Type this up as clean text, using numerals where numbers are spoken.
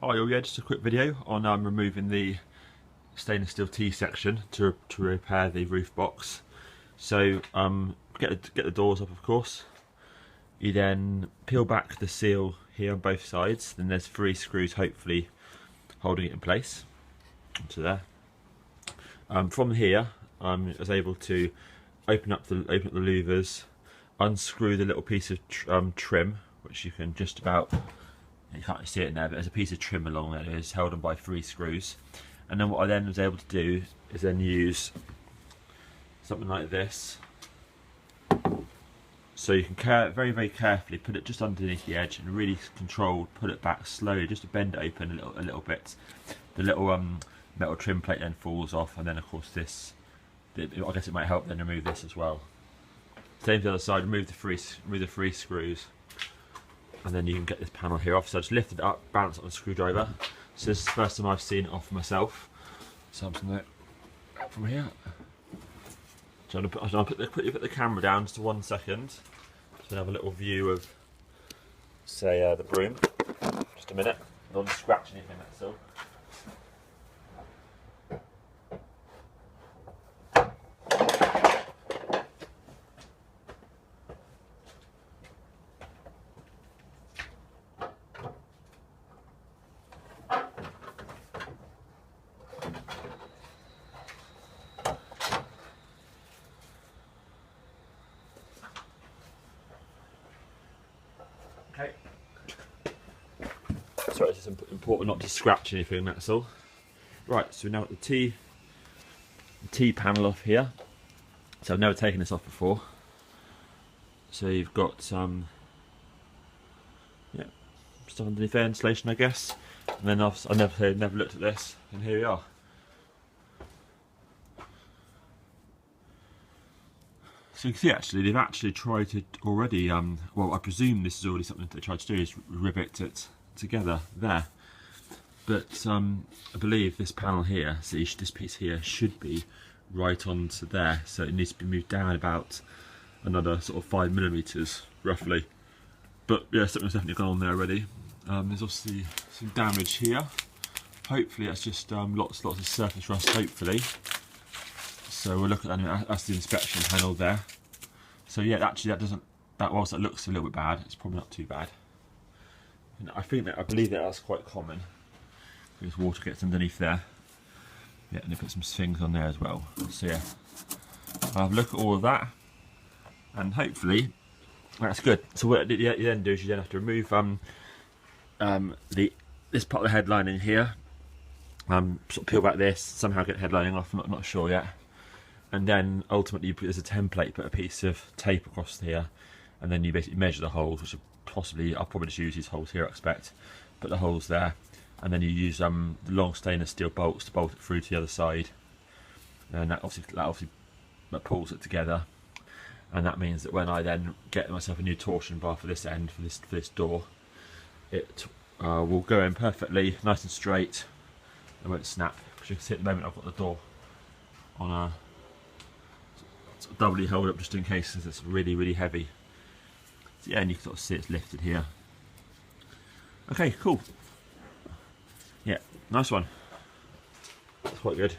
Hi all, yeah, just a quick video on removing the stainless steel T section to repair the roof box. So get the doors up, of course. You then peel back the seal here on both sides. Then there's 3 screws, hopefully holding it in place. To there. From here, I was able to open up the louvers, unscrew the little piece of trim, which you can just about. You can't see it in there, but there's a piece of trim along there. It's held on by 3 screws. And then what I then was able to do is then use something like this. So you can very, very carefully put it just underneath the edge and really controlled, pull it back slowly, just to bend it open a little bit. The little metal trim plate then falls off, and then of course this, I guess it might help then remove this as well. Same to the other side, remove the 3 screws. And then you can get this panel here off. So I just lifted it up, balanced it on a screwdriver. So this is the first time I've seen it off myself. So I'm just going to from here. So I'm going to quickly put the camera down just for 1 second. So have a little view of, say, the broom. Just a minute. Don't scratch anything, that's all. Okay. Sorry, it's just important not to scratch anything, that's all. Right, so now got the T panel off here. So I've never taken this off before. So you've got some, stuff underneath there, insulation, I guess. And then I never looked at this, and here we are. So you can see actually they've actually tried to already, well I presume this is already something they tried to do, is rivet it together there. But I believe this panel here, so this piece here should be right onto there, so it needs to be moved down about another sort of 5mm roughly. But yeah, something's definitely gone on there already. There's obviously some damage here. Hopefully that's just lots of surface rust, hopefully. So we'll look at that, that's the inspection panel there. So yeah, actually whilst that looks a little bit bad, it's probably not too bad. And I believe that's quite common. Because water gets underneath there. Yeah, and they put some things on there as well. So yeah, I'll have a look at all of that, and hopefully that's good. So what you then do is you then have to remove this part of the headlining here. Sort of peel back this, somehow get the headlining off. I'm not sure yet. And then ultimately there's a template, put a piece of tape across here, and then you basically measure the holes, which I'll probably just use these holes here, I expect. Put the holes there, and then you use the long stainless steel bolts to bolt it through to the other side, and that obviously pulls it together. And that means that when I then get myself a new torsion bar for this end, for this door, it will go in perfectly, nice and straight. It won't snap, because you can see at the moment I've got the door on a doubly held up just in case, because it's really, really heavy. So yeah, and you can sort of see it's lifted here. Okay, cool. Yeah, nice one. That's quite good.